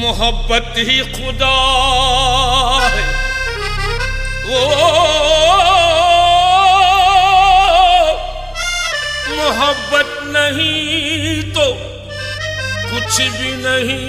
मोहब्बत ही खुदा है, वो मोहब्बत नहीं तो कुछ भी नहीं।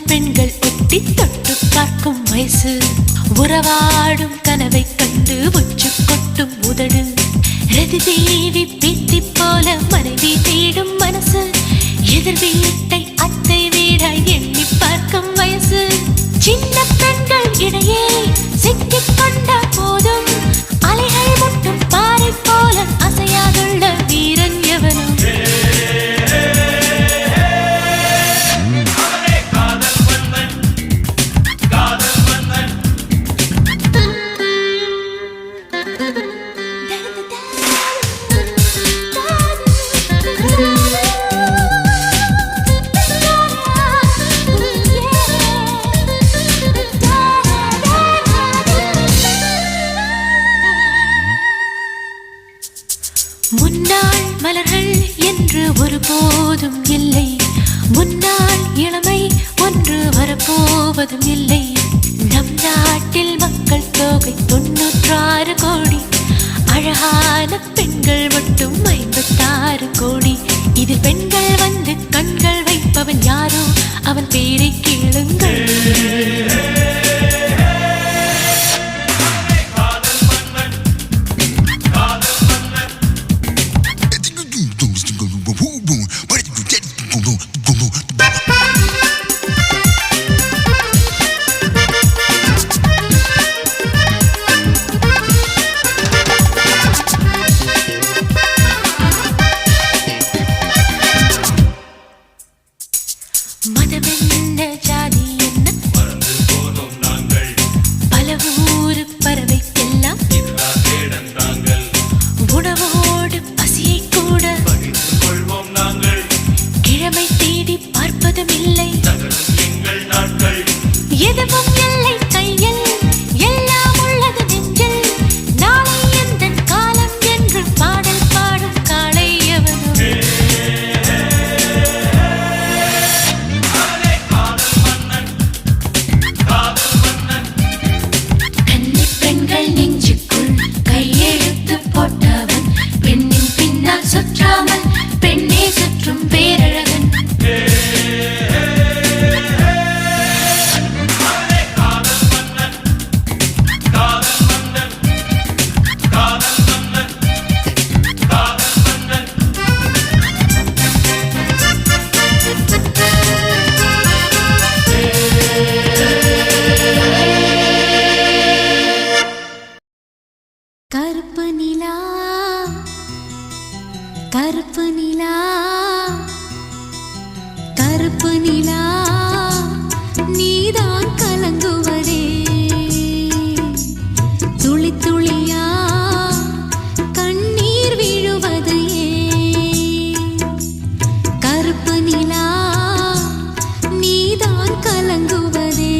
பெண்கள் ஒட்டி தொட்டு பார்க்கும் வயசு, உறவாடும் கனவை கண்டு உச்சு கொட்டும் உதடு, ரதி தேவி பேத்தி போல மனைவி தேடும் மனசு, எதிர் வீட்டை அத்தை வீடாய் எண்ணி பார்க்கும் வயசு. சின்ன பெண்கள் இடையே சிக்கிக் கொண்ட போதும் அலைகள் முட்டும் பாறை போல அசையாதுள்ள வீரன் எவனும். முன்னாள் மலர்கள் என்று ஒருபோதும் இல்லை, முன்னாள் இளமை ஒன்று வரப்போவதும் இல்லை. நம் நாட்டில் மக்கள் தொகை 96 கோடி, அழகான பெண்கள் மட்டும் 56 கோடி. இது பெண்கள் வந்து கண்கள் வைப்பவன் யாரோ அவன் பேரை கேளுங்கள். மதமென்ன ஜாதி என்ன மறந்து போனோம் நாங்கள், பல ஊரு பறவைக்கெல்லாம் உணவோடு பசியை கூட பகிர்ந்து கொள்வோம் நாங்கள். கிழமை தேடி பார்ப்பதும் இல்லை எங்கள் நாட்கள், எதுவும் இல்லை கையில், எல்லாம் உள்ளது நெஞ்சில். நாளை எந்த காலம் என்று பாடல் பாடும் காளை எவனும். சுற்றாமல் பெண்ணே சுற்றும் பேரழகன். கருப்பு நிலா கருப்பு நிலா கருப்பு நிலா நீதான் கலங்குவதே, துளி துளியா கண்ணீர் விழுவது ஏன்? கருப்பு நிலா நீதான் கலங்குவதே.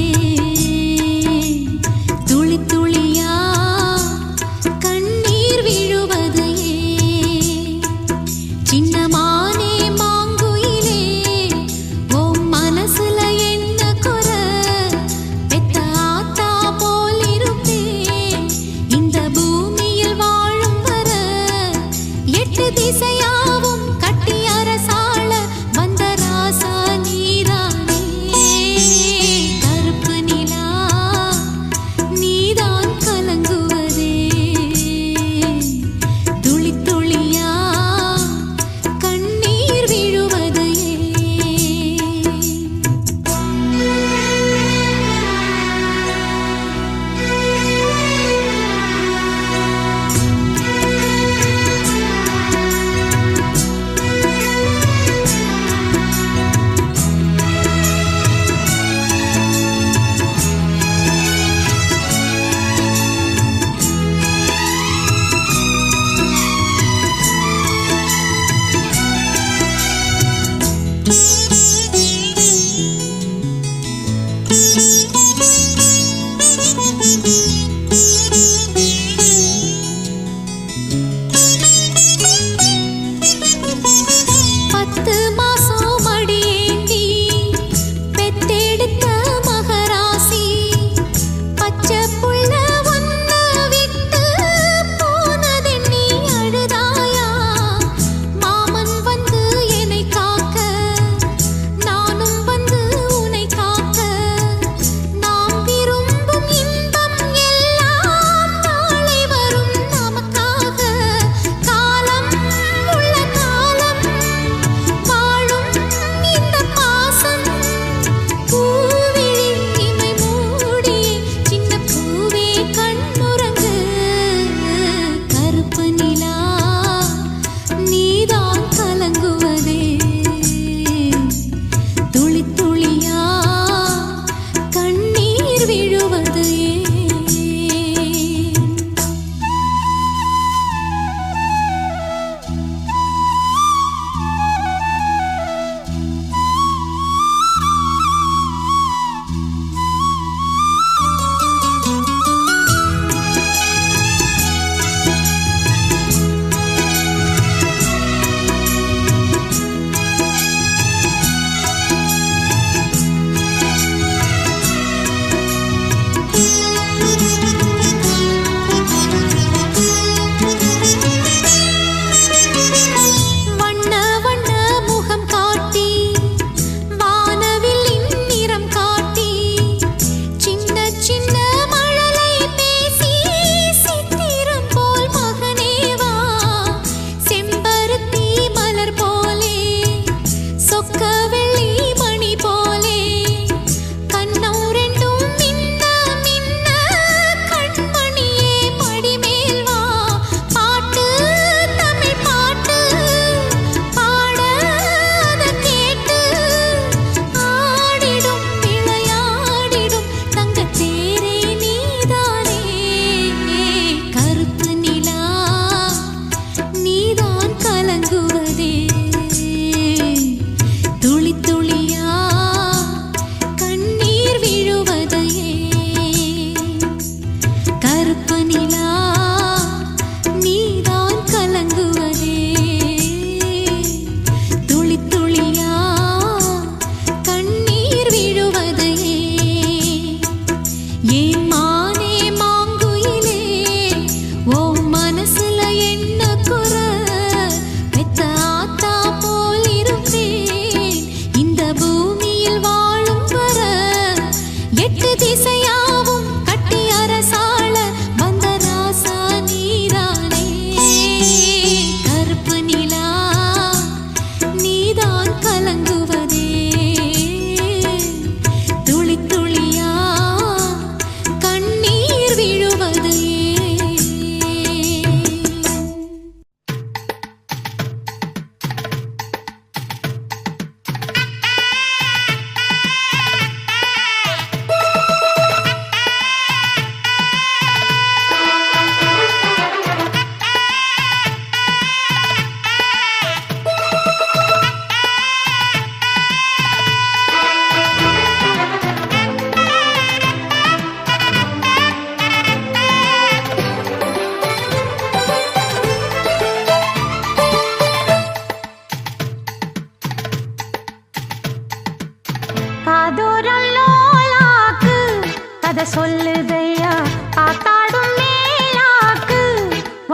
கதை சொல்லுதையா காத்தாடும் மேலாக்கு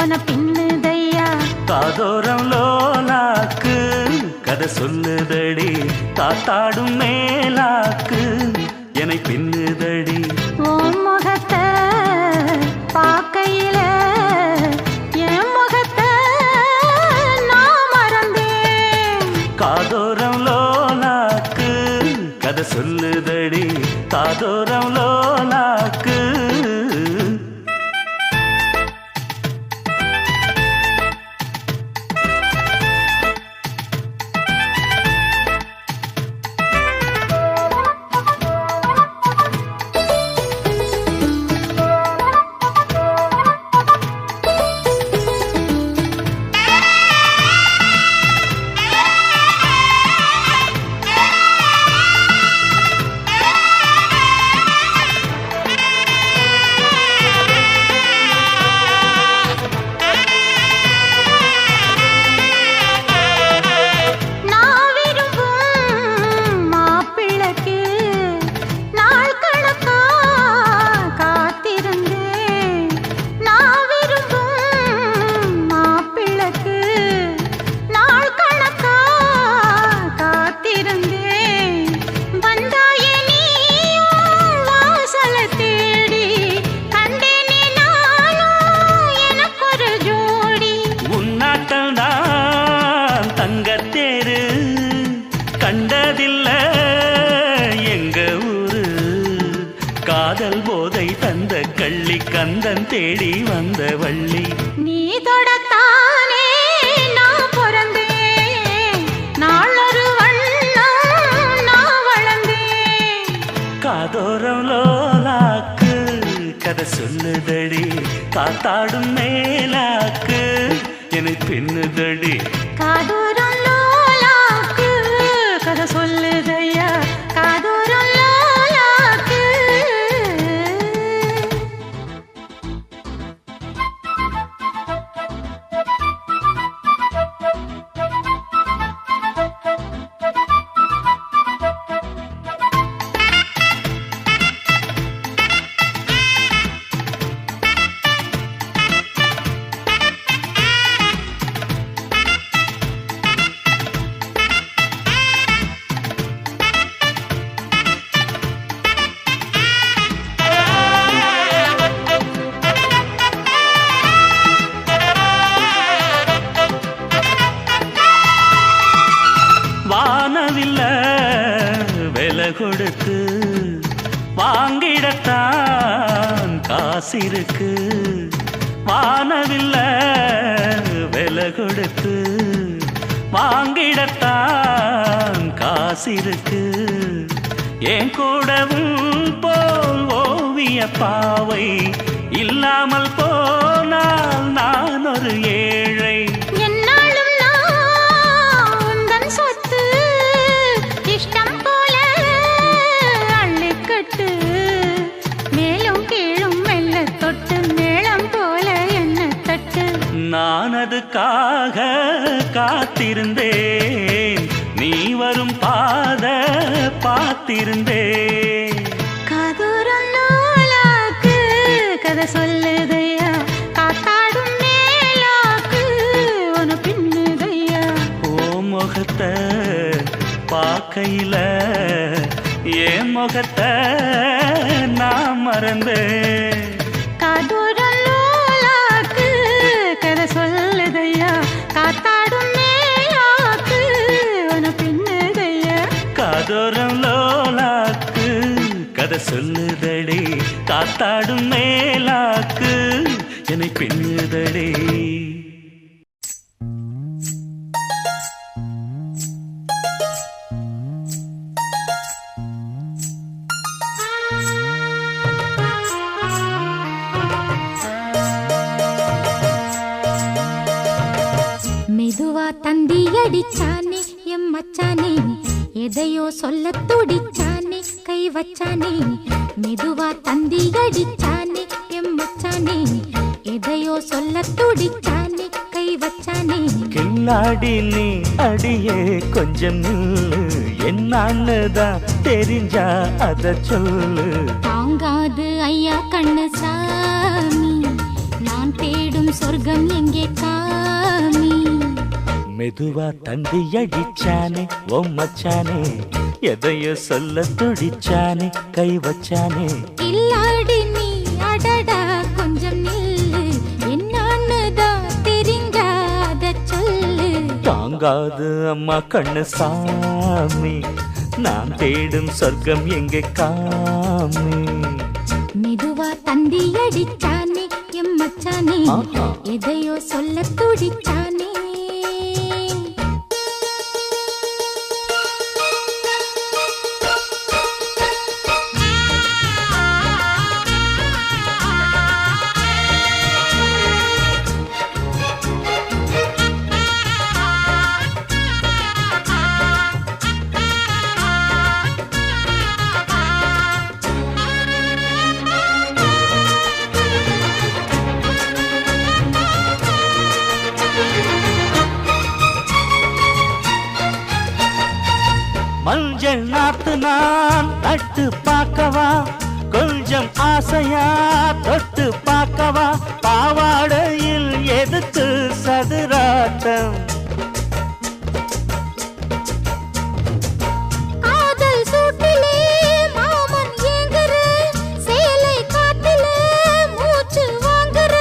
உன பின்னுதையா காதோரம் லோலாக்கு கதை சொல்லுதடி காத்தாடும் மேலாக்கு என்னை பின்னுதடி உன் முகத்தை பார்க்கையில என் முகத்தை நான் மறந்தேன் காதோரம் லோலாக்கு கதை சொல்லுதடி காதோரம் லோலாக்கு காதல் போதை தந்த கள்ளி கந்தன் தேடி வந்த வள்ளி நீ தொடத்தானே நான் பிறந்தேன் நாளொரு வண்ணம் நான் வளர்ந்தேன் காதோரம் லோலாக்கு கதை சொல்லுதடி காத்தாடும் மேலாக்கு என்னை பின்னுதடி காதூரம் லோலாக்கு கதை சொல்லுதையா காதூரம் லோலாக்கு வானவில்ல விலை கொடுத்து வாங்கிடத்தான் காசிருக்கு வானவில்ல விலை கொடுத்து வாங்கிடத்தான் காசிருக்கு என் கூடவும் போல் ஓவிய பாவை இல்லாமல் போனால் நான் ஒரு ஏழை என்னாலும் நான் உந்தன் சொத்து இஷ்டம் போல அள்ளிக்கட்டு மேலும் கீழும் மெல்ல தொட்டு மேளம் போல என்ன தட்டு நான் அதுக்காக காத்திருந்தேன் நீ வரும் பாத பார்த்திருந்தேன் காதூரம் லோலாக்கு கதை சொல்லுதையா காத்தாடும் மேலாக்கு உன பின்னுதையா ஓ முகத்தை பார்க்கையில என் முகத்தை நான் மறந்தேன் காதூரம் லோலாக்கு கதை சொல்லுதையா காத்தாடும் மேலாக்கு உன பின்னுதையா காதோரம் லோலாக்கு கதை சொல்லுதடி காத்தாடும் மேலாக்கு என்னை பின்னுதடி மெதுவா தந்தி அடிச்சானே எம் மச்சானே எதையோ சொல்ல துடிச்சானே கை வச்சானே மெதுவா தந்தி அடிச்சானே எம் மச்சானே எதையோ சொல்ல துடிச்சானே கை வச்சானே கில்லாடி நீ அடியே கொஞ்சம் நில்லு என்னான்னுதான் தெரிஞ்சா அத சொல்லு தாங்காது ஐயா கண்ணு சாமி நான் தேடும் சொர்க்கம் எங்கே காமி மெதுவா தந்தி அடிச்சானே ஓ மச்சானே எதையோ சொல்ல துடிச்சானே கை வச்சானே இல்லாடி நீ அடடா கொஞ்சம் நில்லு என்னான்னுதான் தெரிஞ்சாத சொல்லு தாங்காது அம்மா கண்ணு சாமி நான் தேடும் சொர்க்கம் எங்கே காமி மெதுவா தந்தி அடிச்சானே எம் மச்சானே ஆஹா. எதையோ சொல்ல துடிச்சானே மஞ்சள் நாத்து நான் நட்டு பார்க்கவா கொஞ்சம் ஆசையா தொட்டு பார்க்கவா பாவாடையில் எதுக்கு சதுராட்டம் காதல் சூட்டிலே மாமன் ஏங்குற சேலை காட்டிலே மூச்சு வாங்குற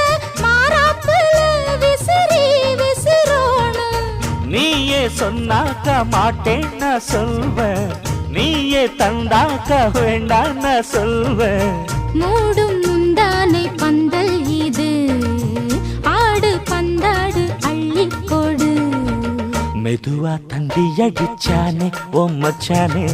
மாறாப்புல விசிறி விசிறோணும் நீயே சொன்னாக்க மாட்டேன் நான் சொல்வேன் நீயே தந்தாக்க வேண்டாம் நான் சொல்வேன். மூடும் முந்தானை பந்தல் இது, ஆடு பந்தாடு அள்ளிக்கொடு. மெதுவா தந்தி அடிச்சானே ஓ மச்சானே,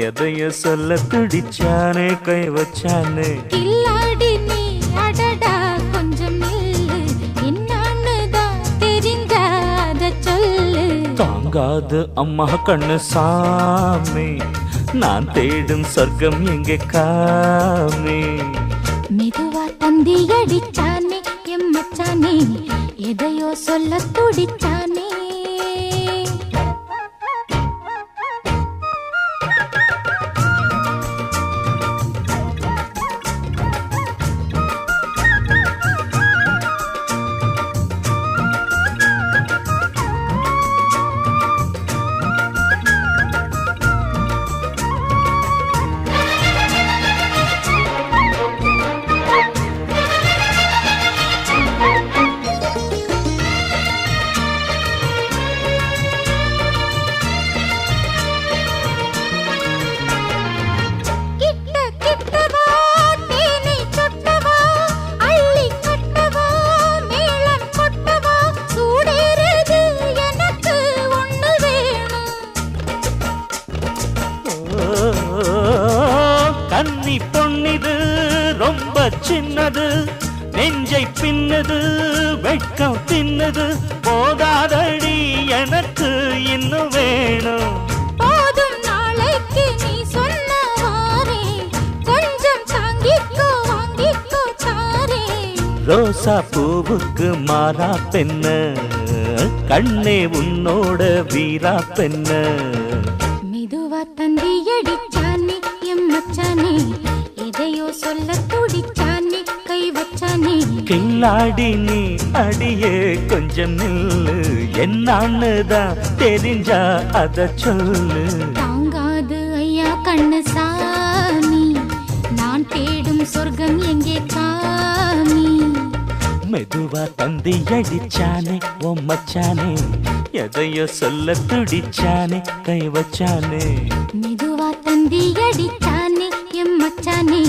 எதைய சொல்ல துடிச்சானே கை வச்சானே. கில்லாடி நீ அடடா கொஞ்சம் நில்லு, என்னான்னு தான் தெரிஞ்சாத சொல்லு. தாங்காது அம்மா கண்ணு சாமி, நான் தேடும் சொர்க்கம் எங்கே காமி. மெதுவா தந்தி அடிச்சானே எம் மச்சானே, எதையோ சொல்ல துடிச்சானே. கன்னி பொன்னிது ரொம்ப சின்னது, நெஞ்சை பின்னது வெட்கம் தின்னது. போதாதடி எனக்கு இன்னும் வேணும். போதும் நாளைக்கு நீ சொன்னவாரே, கொஞ்சம் தாங்கிக்கோ வாங்கிக்கோ தாரே. ரோசா பூவுக்கு மாறா பெண்ண, கண்ணே உன்னோட வீரா பெண்ண. மெதுவா தந்தி அடிச்சானே எம் மச்சானே, எதையோ சொல்ல துடிச்சானே கை வச்சானே. கில்லாடி நீ அடியே கொஞ்சம் நில்லு, என்னான்னு தான் தெரிஞ்சா அத சொல்லு. தாங்காது ஐயா கண்ணு சாமி, நான் தேடும் சொர்க்கம் எங்கே காமி. மெதுவா தந்தி அடிச்சானே ஓ மச்சானே, எதையோ சொல்ல துடிச்சானே கை வச்சானே. மெதுவா தந்தி அடிச்சானே எம் மச்சானே,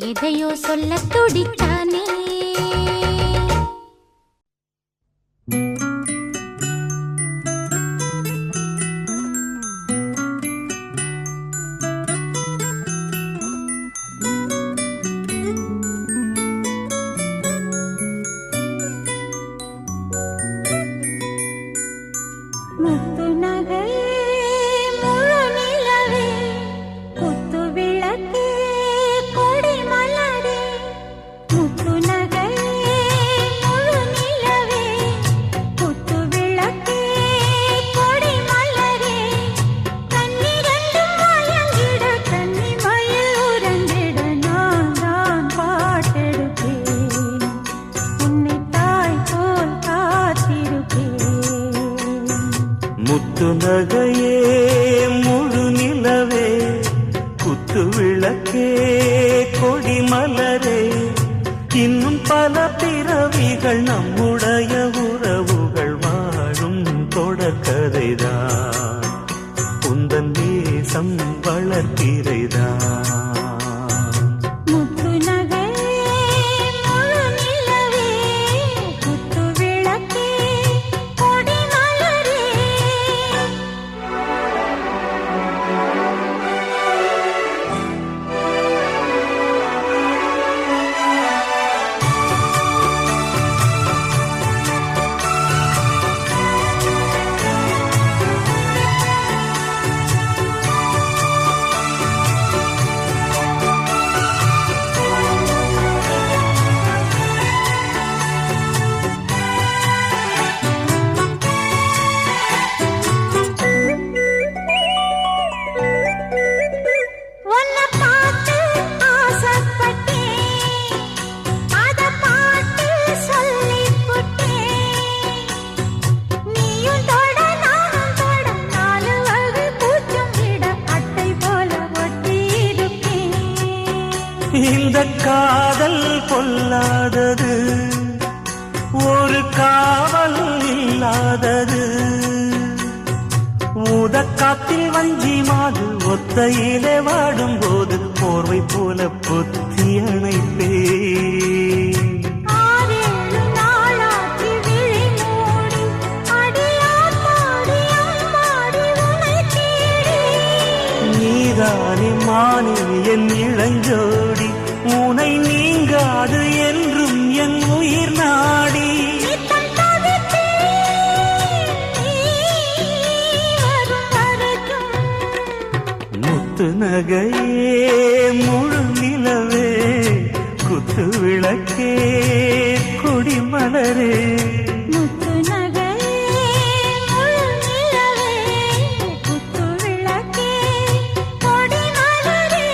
எதையோ சொல்ல துடிச்சானே. முத்து நகையே முழு நிலவே, குத்து விளக்கே கொடி மலரே. முத்து நகையே முழு நிலவே, குத்து விளக்கே கொடி மலரே. கண்ணிரண்டும் மயங்கிட கன்னி மயில் உறங்கிட நான் தான் பாட்டெடுப்பேன், உன்னை தாய் போல் காத்திருப்பேன். முத்து நகையே முழு நிலவே, குத்து விளக்கே கொடி மலரே. இன்னும் பல பிறவிகள் நம்முடைய உறவுகள் வாழும் தொடர்கதைதான், உந்தன் நேசம் வளர்க்கிறதான். முத்து நகையே முழு நிலவே, குத்து விளக்கே கொடி மலரே. உன்னை பார்த்து ஆசைப்பட்டேன், அத பாட்டு சொல்லிப் புட்டேன். நீயும் தொட நானும் தொட, நாலு வகை பூச்சும் விட அட்டை போல ஒட்டியிருப்பேன். இந்த காதல் பொல்லாதது, ஒரு காவல் இல்லாதது. ஊதக்காத்தில் வஞ்சி மாது ஒத்தையிலே வாடும் போது போர்வை போல பொத்தி அணைப்பே. ஆறேழு நாளாகி விழி மூடி அடியாத்தாடி அம்மாடி உனை தேடி. நீதானே மானே என் இளஞ்சோடி, உனை நீங்காது என்றும் என் உயிர் நாடி. நித்தம் தவித்தேன் நீ வரும் வரைக்கும். முத்து நகையே முழு நிலவே குத்து விளக்கே கொடிமலரே. முத்து நகையே முழு நிலவே குத்து விளக்கே கொடி மலரே.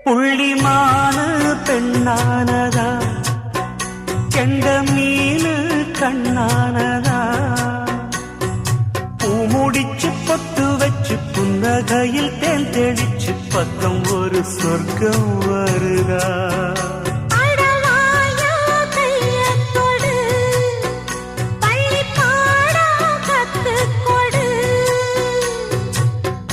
புள்ளிமானு பெண்ணானதா, கெண்ட மீனு கண்ணானதா, பூ முடிச்சு பொட்டு வச்சு புன்னகையில் தேன் தெளிச்சு பக்கம் ஒரு சொர்க்கம் வருதா. அடவாயா கையைக் கொடு, பள்ளிப்பாடம் கத்துக் கொடு.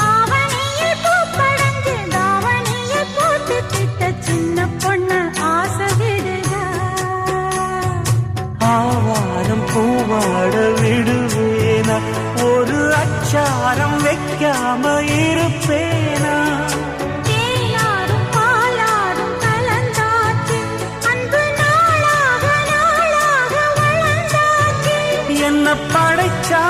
ஆவணியில் பூப்படைஞ்சு தாவணியில் பூத்துக்கிட்ட சின்ன பொண்ணு ஆசை விடுதா. ஆவாரம் பூவாட விடுவேனா, ஒரு அச்சாரம் வைக்காம இருப்பேனா. தேனாரும் பாலாரும் கலந்தாச்சு, அன்பு நாளாக நாளாக வளர்ந்தாச்சு. என்ன படைச்சா